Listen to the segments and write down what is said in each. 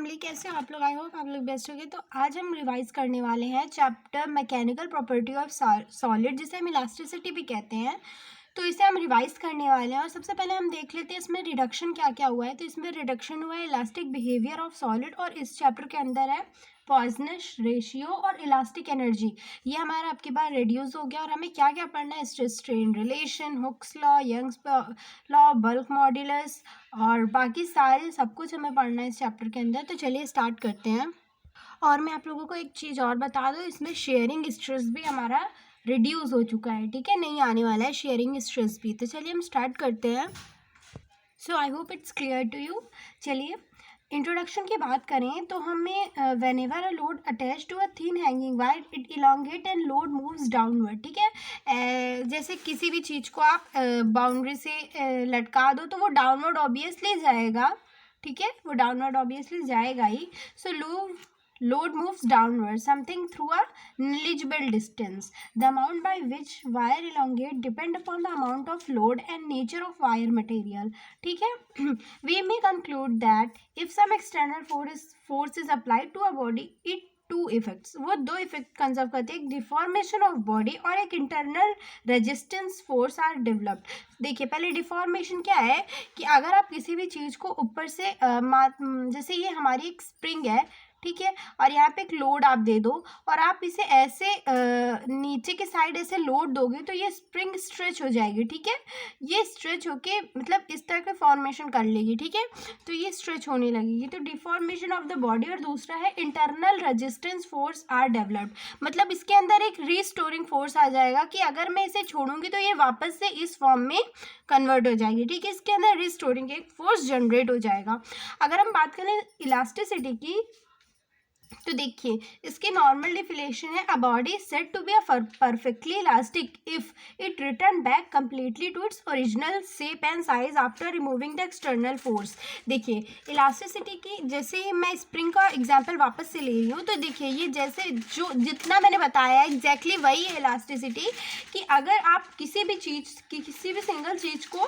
Family, कैसे हो आप लोग? आई होप आप लोग बेस्ट होंगे। तो आज हम रिवाइज करने वाले हैं chapter mechanical property of solid, जिसे हम इलास्टिसिटी भी कहते हैं। तो इसे हम रिवाइज करने वाले हैं और सबसे पहले हम देख लेते हैं इसमें रिडक्शन क्या क्या हुआ है। तो इसमें रिडक्शन हुआ है इलास्टिक बिहेवियर ऑफ सॉलिड, और इस चैप्टर के अंदर है पॉइजनस रेशियो और इलास्टिक एनर्जी। ये हमारा आपके पास रिड्यूस हो गया। और हमें क्या क्या पढ़ना है? Stress strain relation, Hooke's law, Young's law, bulk modulus और बाकी सारे सब कुछ हमें पढ़ना है इस चैप्टर के अंदर। तो चलिए स्टार्ट करते हैं। और मैं आप लोगों को एक चीज़ और बता दूँ, इसमें शेयरिंग स्ट्रेस भी हमारा रिड्यूस हो चुका है, ठीक है, नहीं आने वाला है शेयरिंग स्ट्रेस भी। तो चलिए हम स्टार्ट करते हैं। So I hope it's clear to you. चलिए इंट्रोडक्शन की बात करें तो हमें whenever a load attach to a thin hanging wire it elongate and load moves downward, ठीक है। जैसे किसी भी चीज़ को आप बाउंड्री से लटका दो तो वो डाउनवर्ड ऑब्वियसली जाएगा, ठीक है, वो डाउनवर्ड ऑब्वियसली जाएगा ही। सो load moves downward something through a negligible distance. The amount by which wire elongate depend upon the amount of load and nature of wire material, ठीक है। We may conclude that if some external force is applied to a body, it two effects, वो दो effect conserve करते हैं, एक deformation of body और एक internal resistance force are developed. देखिए पहले डिफॉर्मेशन क्या है कि अगर आप किसी भी चीज़ को ऊपर से जैसे ये हमारी एक स्प्रिंग है, ठीक है, और यहाँ पे एक लोड आप दे दो और आप इसे ऐसे नीचे के साइड ऐसे लोड दोगे तो ये स्प्रिंग स्ट्रेच हो जाएगी, ठीक है, ये स्ट्रेच होके मतलब इस तरह के फॉर्मेशन कर लेगी, ठीक है, तो ये स्ट्रेच होने लगेगी। तो डिफॉर्मेशन ऑफ द बॉडी। और दूसरा है internal resistance force are developed, मतलब इसके अंदर एक रीस्टोरिंग फोर्स आ जाएगा कि अगर मैं इसे छोड़ूंगी तो ये वापस से इस फॉर्म में कन्वर्ट हो जाएगी, ठीक है, इसके अंदर रीस्टोरिंग एक फोर्स जनरेट हो जाएगा। अगर हम बात करें इलास्टिसिटी की तो देखिए इसकी नॉर्मल डिफिनेशन है, a body said to be a perfectly elastic if it return back completely to its original shape and size after removing the external force. देखिए इलास्टिसिटी की, जैसे मैं स्प्रिंग का एग्जांपल वापस से ले रही हूँ, तो देखिए ये जैसे जो जितना मैंने बताया है एग्जैक्टली वही है इलास्टिसिटी, कि अगर आप किसी भी चीज़ की किसी भी सिंगल चीज़ को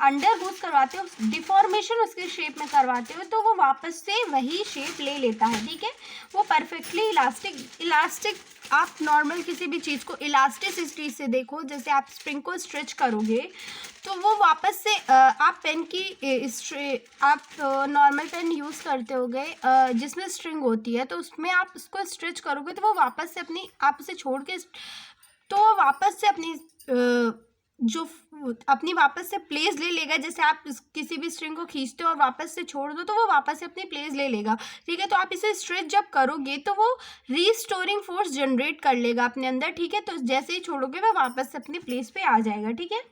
अंडर गोज करवाते हो, डिफॉर्मेशन उसके शेप में करवाते हो, तो वो वापस से वही शेप ले लेता है, ठीक है, वो परफेक्टली इलास्टिक। आप नॉर्मल किसी भी चीज़ को इलास्टिसिटी से देखो, जैसे आप स्प्रिंग को स्ट्रेच करोगे तो वो वापस से आप पेन की आप नॉर्मल पेन यूज़ करते होगे जिसमें स्ट्रिंग होती है, तो उसमें आप उसको स्ट्रेच करोगे तो वो वापस से अपनी, आप उसे छोड़ के तो वो वापस से अपनी जो अपनी वापस से प्लेस ले लेगा। जैसे आप किसी भी स्ट्रिंग को खींचते हो और वापस से छोड़ दो तो वो वापस से अपनी प्लेस ले लेगा, ठीक है, तो आप इसे स्ट्रेच जब करोगे तो वो रीस्टोरिंग फोर्स जनरेट कर लेगा अपने अंदर, ठीक है, तो जैसे ही छोड़ोगे वो वापस से अपनी प्लेस पे आ जाएगा, ठीक है।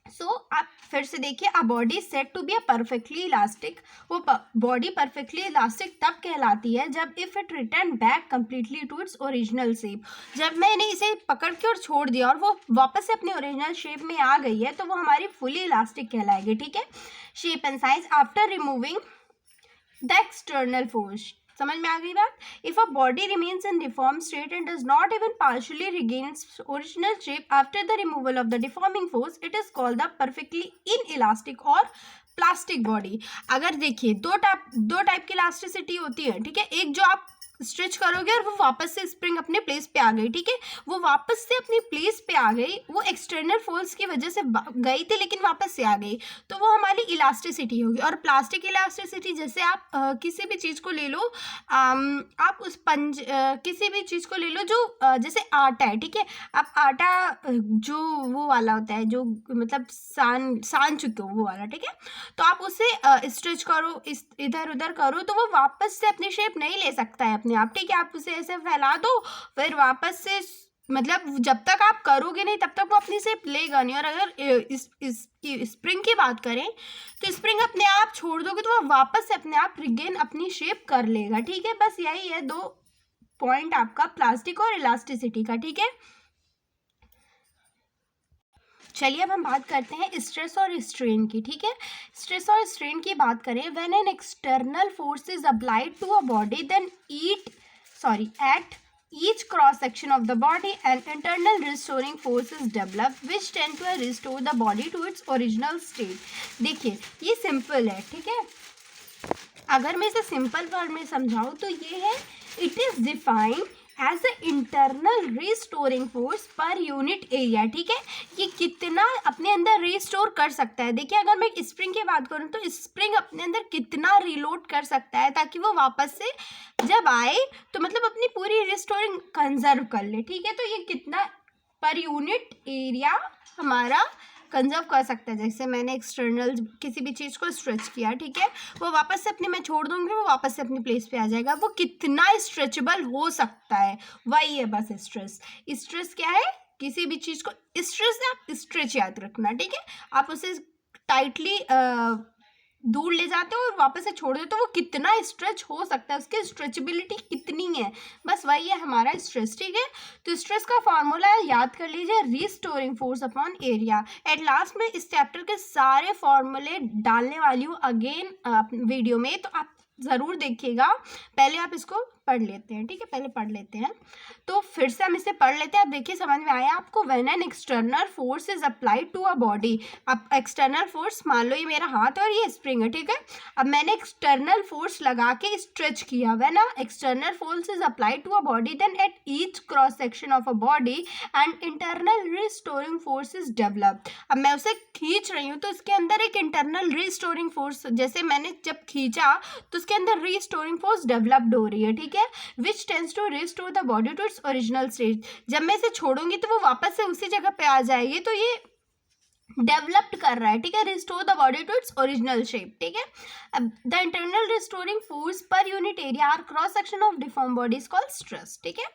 सो आप फिर से देखिए, a body said to be a perfectly elastic, वो बॉडी परफेक्टली इलास्टिक तब कहलाती है जब if it return back completely to its original shape, जब मैंने इसे पकड़ के और छोड़ दिया और वो वापस से अपनी ओरिजिनल शेप में आ गई है तो वो हमारी फुली इलास्टिक कहलाएगी, ठीक है। Shape and size after removing the external force, समझ में आ गई बात। If a body remains in deform state and does not even partially regain it's original shape after the removal of the deforming force, it is called the perfectly in elastic और plastic body. अगर देखिए दो type की elasticity होती है, ठीक है, एक जो आप स्ट्रेच करोगे और वो वापस से स्प्रिंग अपने प्लेस पे आ गई, ठीक है, वो वापस से अपनी प्लेस पे आ गई, वो एक्सटर्नल फोर्स की वजह से गई थी लेकिन वापस से आ गई, तो वो हमारी इलास्टिसिटी होगी। और प्लास्टिक इलास्टिसिटी, जैसे आप किसी भी चीज़ को ले लो, आप उस किसी भी चीज़ को ले लो जो जैसे आटा है, ठीक है, आप आटा जो वो वाला होता है जो मतलब सान चुके हो वो वाला, ठीक है, तो आप उसे स्ट्रेच करो, इधर उधर करो तो वो वापस से अपनी शेप नहीं ले सकता है अपने आप, ठीक है, आप उसे ऐसे फैला दो फिर वापस से, मतलब जब तक आप करोगे नहीं तब तक वो अपनी शेप लेगा नहीं। और अगर इस स्प्रिंग की बात करें तो स्प्रिंग अपने आप छोड़ दोगे तो वो वापस से अपने आप रिगेन अपनी शेप कर लेगा, ठीक है, बस यही है दो पॉइंट आपका प्लास्टिक और इलास्टिसिटी का, ठीक है। चलिए अब हम बात करते हैं स्ट्रेस और स्ट्रेन की, ठीक है। स्ट्रेस और स्ट्रेन की बात करें, when an external force is applied to a body then at each cross section of the body an internal restoring force is developed which tend to restore the body to its original state। देखिए ये simple है, ठीक है, अगर मैं इसे simple word में समझाऊँ तो ये है, it is defined as a internal restoring force per unit area. ठीक है, ये कितना अपने अंदर रिस्टोर कर सकता है। देखिए अगर मैं स्प्रिंग की बात करूँ तो स्प्रिंग अपने अंदर कितना रिलोड कर सकता है ताकि वो वापस से जब आए तो मतलब अपनी पूरी रिस्टोरिंग कंजर्व कर ले। ठीक है, तो ये कितना पर यूनिट एरिया हमारा कंजर्व कर सकता है। जैसे मैंने एक्सटर्नल किसी भी चीज़ को स्ट्रेच किया, ठीक है, वो वापस से अपनी मैं छोड़ दूंगी, वो वापस से अपनी प्लेस पे आ जाएगा। वो कितना स्ट्रेचेबल हो सकता है, वही है बस स्ट्रेस। स्ट्रेस क्या है, किसी भी चीज़ को स्ट्रेस से आप स्ट्रेच याद रखना। ठीक है, आप उसे टाइटली दूर ले जाते हो और वापस से छोड़ देते हो, तो वो कितना स्ट्रेच हो सकता है, उसकी स्ट्रेचेबिलिटी कितनी है, बस वही है हमारा स्ट्रेस। ठीक है, तो स्ट्रेस का फॉर्मूला याद कर लीजिए, restoring force upon area. At last में इस चैप्टर के सारे फॉर्मूले डालने वाली हूँ अगेन वीडियो में, तो आप ज़रूर देखिएगा। पहले आप इसको पढ़ लेते हैं। ठीक है, पहले पढ़ लेते हैं, तो फिर से हम इसे पढ़ लेते हैं। आप देखिए समझ में आया आपको। When an external force is applied to a body, अब एक्सटर्नल फोर्स मान लो ये मेरा हाथ है और ये स्प्रिंग है। ठीक है, अब मैंने एक्सटर्नल फोर्स लगा के स्ट्रेच किया। When a external force is applied to a body then at each cross section of a body and internal restoring force is developed. अब मैं उसे खींच रही हूँ तो इसके अंदर एक इंटरनल रिस्टोरिंग फोर्स, जैसे मैंने जब खींचा तो उसके अंदर रिस्टोरिंग फोर्स डेवलप्ड हो रही है। ठीक है, which tends to restore the body to its original state. जब मैं इसे छोड़ूंगी तो वो वापस से उसी जगह पे आ जाएगी, तो ये डेवलप्ड कर रहा है। ठीक है, restore the body to its original shape. ठीक है, अब the internal restoring force per unit area are cross section of deform bodies called stress. ठीक है,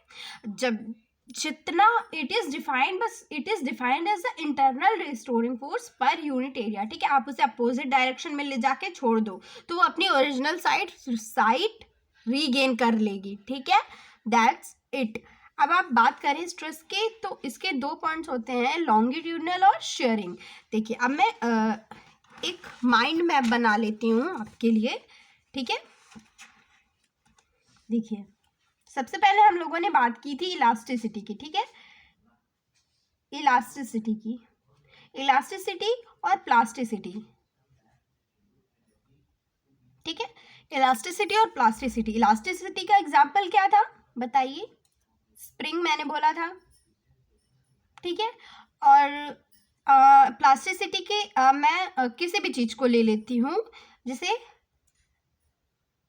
जब जितना इट इज डिफाइंड, बस it is defined as the internal restoring force per unit area. ठीक है, आप उसे अपोजिट डायरेक्शन में ले जाके छोड़ दो तो वो अपनी ओरिजिनल साइड रीगेन कर लेगी। ठीक है, दैट्स इट। अब आप बात करें स्ट्रेस के, तो इसके दो पॉइंट्स होते हैं, लॉन्गिट्यूडनल और शेयरिंग। देखिए अब मैं एक माइंड मैप बना लेती हूँ आपके लिए। ठीक है, देखिए सबसे पहले हम लोगों ने बात की थी इलास्टिसिटी की। ठीक है, इलास्टिसिटी और प्लास्टिसिटी। ठीक है, इलास्टिसिटी और प्लास्टिसिटी। इलास्टिसिटी का एग्जाम्पल क्या था बताइए, स्प्रिंग मैंने बोला था। ठीक है, और प्लास्टिसिटी के मैं किसी भी चीज़ को ले लेती हूँ, जैसे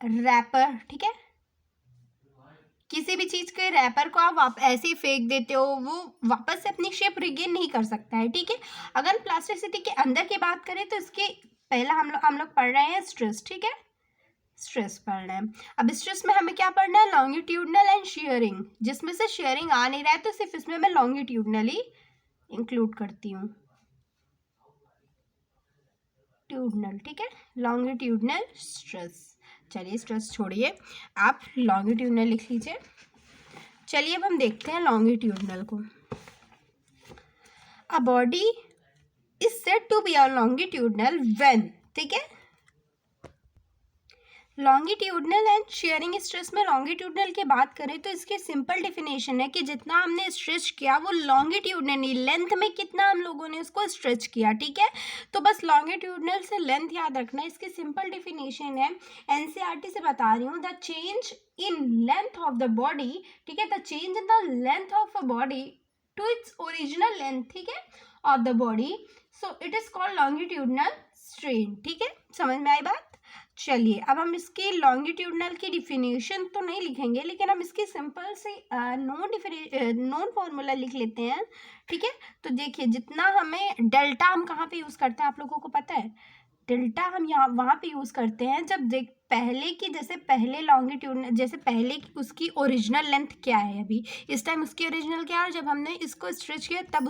रैपर। ठीक है, किसी भी चीज़ के रैपर को आप ऐसे ही फेंक देते हो, वो वापस से अपनी शेप रिगेन नहीं कर सकता है। ठीक है, अगर प्लास्टिसिटी के अंदर की बात करें तो इसके पहला हम लोग पढ़ रहे हैं स्ट्रेस। ठीक है, स्ट्रेस पढ़ना है। अब स्ट्रेस में हमें क्या पढ़ना है, लॉन्गिट्यूडनल एंड शेयरिंग। जिसमें से शेयरिंग आ नहीं रहा है तो सिर्फ इसमें मैं लॉन्गिट्यूडनली इंक्लूड करती हूँ, ट्यूडनल। ठीक है, लॉन्गिट्यूडनल स्ट्रेस। चलिए स्ट्रेस छोड़िए, आप लॉन्गिट्यूडनल लिख लीजिए। चलिए अब हम देखते हैं लॉन्गिट्यूडनल को। A body is said to be a longitudinal when, ठीक है, लॉन्गिट्यूडनल एंड शेयरिंग स्ट्रेस में लॉन्गिट्यूडनल की बात करें तो इसकी सिंपल डेफिनेशन है कि जितना हमने स्ट्रेच किया वो लॉन्गिट्यूडनली लेंथ में कितना हम लोगों ने उसको स्ट्रेच किया। ठीक है, तो बस लॉन्गिट्यूडनल से लेंथ याद रखना है। इसकी सिंपल डेफिनेशन है, एनसीईआरटी से बता रही हूँ, the change in length of the body. ठीक है, the change in the length of a body to its original length, ठीक है, of the body, so it is called longitudinal strain. ठीक है, समझ में आई बात। चलिए अब हम इसकी लॉन्गिट्यूडनल की डिफिनेशन तो नहीं लिखेंगे, लेकिन हम इसकी सिंपल से नोन फॉर्मूला लिख लेते हैं। ठीक है, तो देखिए जितना हमें डेल्टा हम कहाँ पे यूज़ करते हैं आप लोगों को पता है, डेल्टा हम यहाँ वहाँ पे यूज़ करते हैं जब पहले की, जैसे पहले लॉन्गिट्यूडनल, जैसे पहले की उसकी ओरिजिनल लेंथ क्या है, अभी इस टाइम उसकी ओरिजिनल क्या है, और जब हमने इसको स्ट्रेच किया तब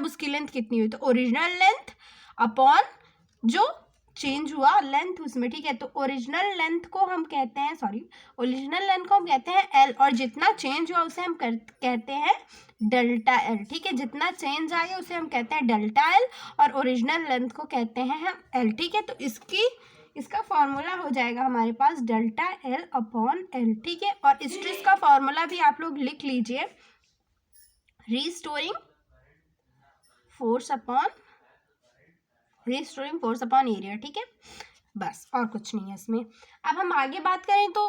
उसकी लेंथ कितनी हुई, तो ओरिजिनल लेंथ अपॉन जो चेंज हुआ लेंथ उसमें। ठीक है, तो ओरिजिनल लेंथ को हम कहते हैं एल, और जितना चेंज हुआ उसे हम कहते हैं डेल्टा एल। ठीक है, जितना चेंज आया उसे हम कहते हैं डेल्टा एल, और ओरिजिनल लेंथ को कहते हैं हम एल। ठीक है, तो इसका फॉर्मूला हो जाएगा हमारे पास डेल्टा एल अपॉन एल। ठीक है, और स्ट्रेस का फॉर्मूला भी आप लोग लिख लीजिए, रिस्टोरिंग फोर्स अपॉन एरिया। ठीक है, बस, और कुछ नहीं है इसमें। अब हम आगे बात करें तो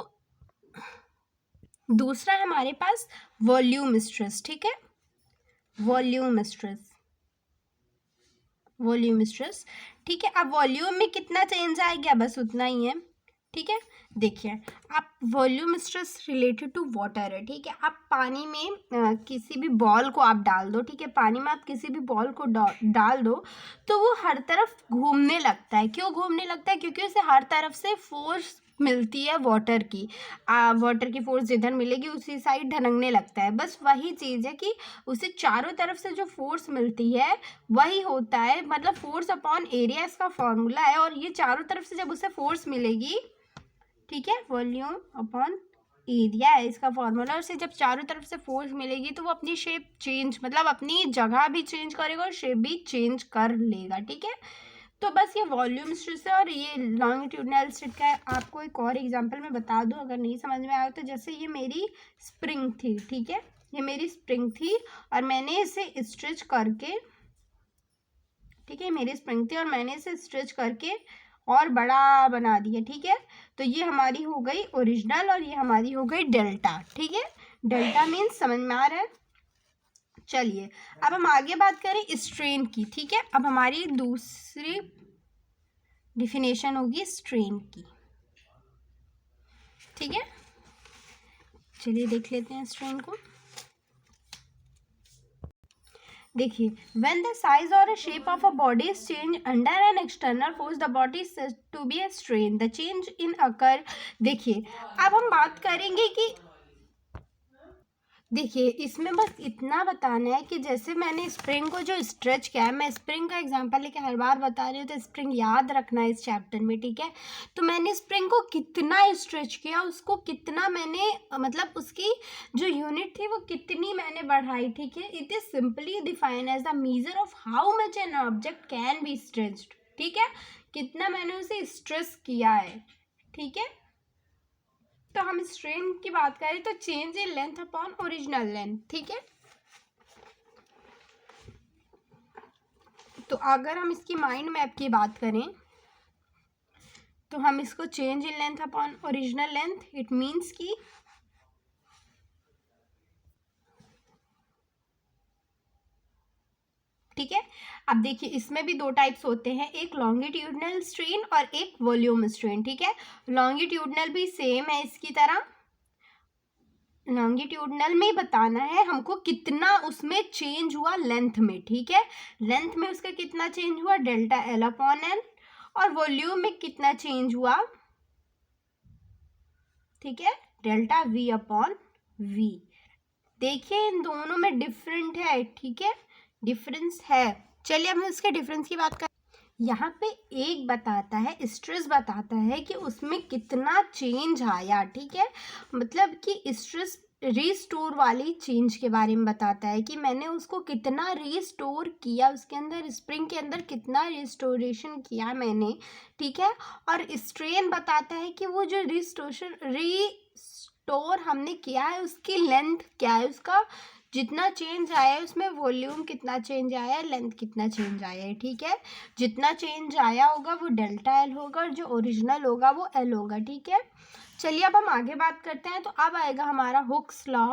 दूसरा है हमारे पास वॉल्यूम स्ट्रेस, ठीक है, वॉल्यूम स्ट्रेस, वॉल्यूम स्ट्रेस, ठीक है। अब वॉल्यूम में कितना चेंज आ गया, बस उतना ही है, ठीक है। देखिए, आप volume stress related to water है, ठीक है। आप पानी में किसी भी बॉल को आप डाल दो, ठीक है, पानी में आप किसी भी बॉल को डाल दो तो वो हर तरफ घूमने लगता है। क्यों घूमने लगता है? क्योंकि उसे हर तरफ से फोर्स मिलती है वाटर की। वाटर की फोर्स जिधर मिलेगी उसी साइड ढनकने लगता है। बस वही चीज़ है कि उसे चारों तरफ से जो फोर्स मिलती है वही होता है, मतलब फोर्स अपॉन एरिया इसका फॉर्मूला है। और ये चारों तरफ से जब उसे फोर्स मिलेगी, ठीक है, वॉल्यूम अपॉन एरिया है इसका फॉर्मूला। उसे जब चारों तरफ से फोर्स मिलेगी तो वो अपनी शेप चेंज, मतलब अपनी जगह भी चेंज करेगा और शेप भी चेंज कर लेगा, ठीक है। तो बस ये वॉल्यूम स्ट्रेस है और ये लॉन्गिट्यूडनल स्ट्रेस का है। आपको एक और एग्जांपल मैं बता दूं अगर नहीं समझ में आया तो। जैसे ये मेरी स्प्रिंग थी, ठीक है, ये मेरी स्प्रिंग थी और मैंने इसे स्ट्रेच करके, ठीक है, मेरी स्प्रिंग थी और मैंने इसे स्ट्रेच करके और बड़ा बना दिया, ठीक है। तो ये हमारी हो गई ओरिजिनल और ये हमारी हो गई डेल्टा, ठीक है। डेल्टा मीन्स समझ में आ रहा है। चलिए अब हम आगे बात करें स्ट्रेन की, ठीक है। अब हमारी दूसरी डिफिनेशन होगी स्ट्रेन की, ठीक है। चलिए देख लेते हैं स्ट्रेन को। देखिए, when the size or a shape of a body is changed under an external force, the body is said to be a strain. The change in occur। देखिए, अब हम बात करेंगे कि देखिए इसमें बस इतना बताना है कि जैसे मैंने स्प्रिंग को जो स्ट्रेच किया है, मैं स्प्रिंग का एग्जांपल लेके हर बार बता रही हूँ तो स्प्रिंग याद रखना है इस चैप्टर में, ठीक है। तो मैंने स्प्रिंग को कितना स्ट्रेच किया, उसको कितना मैंने, मतलब उसकी जो यूनिट थी वो कितनी मैंने बढ़ाई, ठीक है। It is simply define as the measure of how much an object can be stretched, ठीक है, कितना मैंने उसे स्ट्रेस किया है, ठीक है। तो हम स्ट्रेन की बात करें तो change in length upon original length, ठीक है। तो अगर हम इसकी माइंड मैप की बात करें तो हम इसको change in length upon original length, it means कि ठीक है। अब देखिए इसमें भी दो टाइप्स होते हैं, एक लॉन्गिट्यूडनल स्ट्रेन और एक वॉल्यूम स्ट्रेन, ठीक है। लॉन्गिट्यूडनल भी सेम है इसकी तरह, लॉन्गिट्यूडनल में बताना है हमको कितना उसमें चेंज हुआ लेंथ में, ठीक है। लेंथ में उसका कितना चेंज हुआ, डेल्टा एल अपॉन एन। और वॉल्यूम में कितना चेंज हुआ, ठीक है, डेल्टा वी अपॉन वी। देखिए इन दोनों में डिफरेंट है, ठीक है, डिफरेंस है। चलिए हम इसके डिफरेंस की बात करें। यहाँ पे एक बताता है, स्ट्रेस बताता है कि उसमें कितना चेंज आया, ठीक है, मतलब कि स्ट्रेस रीस्टोर वाली चेंज के बारे में बताता है कि मैंने उसको कितना रीस्टोर किया, उसके अंदर स्प्रिंग के अंदर कितना रिस्टोरेशन किया मैंने, ठीक है। और स्ट्रेन बताता है कि वो जो रिस्टोर हमने किया है उसकी लेंथ क्या है, उसका जितना चेंज आया है उसमें वॉल्यूम कितना चेंज आया है, लेंथ कितना चेंज आया है, ठीक है। जितना चेंज आया होगा वो डेल्टा एल होगा और जो ओरिजिनल होगा वो एल होगा, ठीक है। चलिए अब हम आगे बात करते हैं। तो अब आएगा हमारा Hooke's law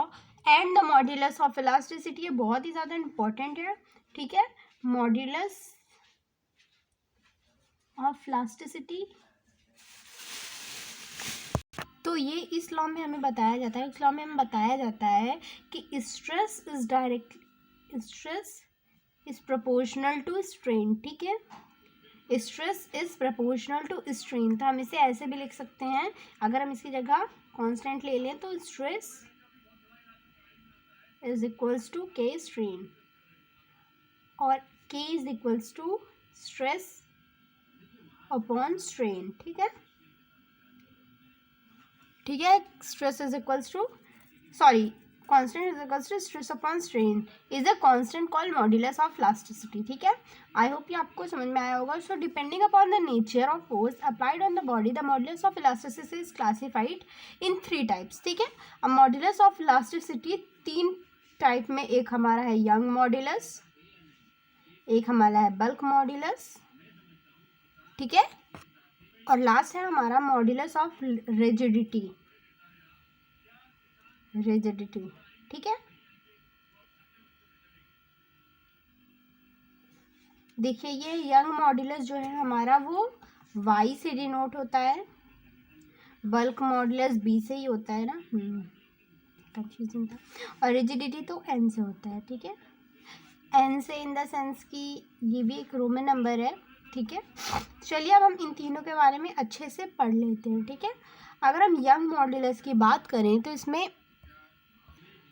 and the modulus of elasticity. ये बहुत ही ज़्यादा इम्पोर्टेंट है, ठीक है, मॉड्यूलस ऑफ इलास्टिसिटी। तो ये इस लॉ में हमें बताया जाता है, इस लॉ में हमें बताया जाता है कि stress is proportional to strain, ठीक है। Stress is proportional to strain. तो हम इसे ऐसे भी लिख सकते हैं, अगर हम इसकी जगह कांस्टेंट ले लें तो stress is equals to K strain और K is equals to stress upon strain, ठीक है, ठीक है। Stress is equals to constant is equals to stress upon strain is a constant called modulus of elasticity, ठीक है। I hope ये आपको समझ में आया होगा। So depending upon the nature of force applied on the body the modulus of elasticity is classified in 3 types, ठीक है। अब मॉड्यूलस ऑफ इलास्टिसिटी 3 टाइप में, एक हमारा है यंग मॉड्यूलस, एक हमारा है बल्क मॉड्यूलस, ठीक है। और लास्ट है हमारा मॉड्यूलस ऑफ रिजिडिटी, ठीक है। देखिए ये यंग मॉड्यूलस जो है हमारा वो वाई से डिनोट होता है, बल्क मॉड्यूलस बी से ही होता है ना, कंफ्यूजिंग था, और रिजिडिटी तो एन से होता है, ठीक है। एन से इन द सेंस कि ये भी एक रोमन नंबर है, ठीक है। चलिए अब हम इन तीनों के बारे में अच्छे से पढ़ लेते हैं, ठीक है। अगर हम यंग मॉड्यूलस की बात करें तो इसमें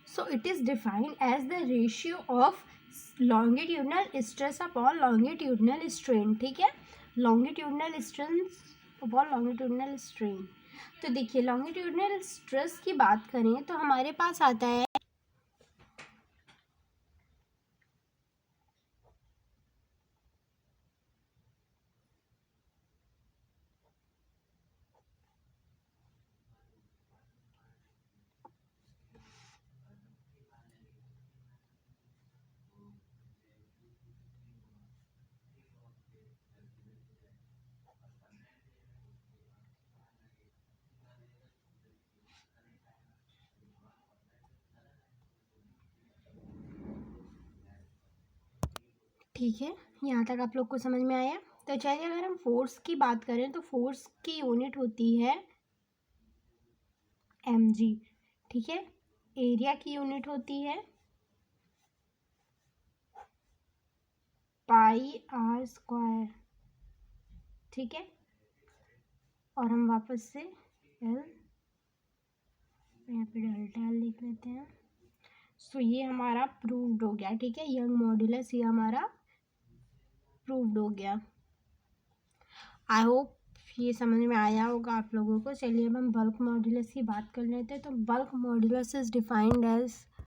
so it is defined as the ratio of longitudinal stress upon longitudinal strain, ठीक है। Longitudinal stress upon longitudinal strain. तो देखिए लॉन्गिट्यूडनल स्ट्रेस की बात करें तो हमारे पास आता है ठीक है, यहाँ तक आप लोग को समझ में आया। तो चलिए अगर हम फोर्स की बात करें तो फोर्स की यूनिट होती है mg, ठीक है। एरिया की यूनिट होती है पाई आर स्क्वायर, ठीक है। और हम वापस से एल यहाँ पे डेल्टा एल लिख लेते हैं। सो ये हमारा प्रूव्ड हो गया, ठीक है। यंग मॉड्यूलस ये हमारा प्रूव्ड हो गया। आई होप ये समझ में आया होगा आप लोगों को। चलिए अब हम बल्क मॉड्यूलस की बात कर लेते हैं। तो bulk modulus is defined as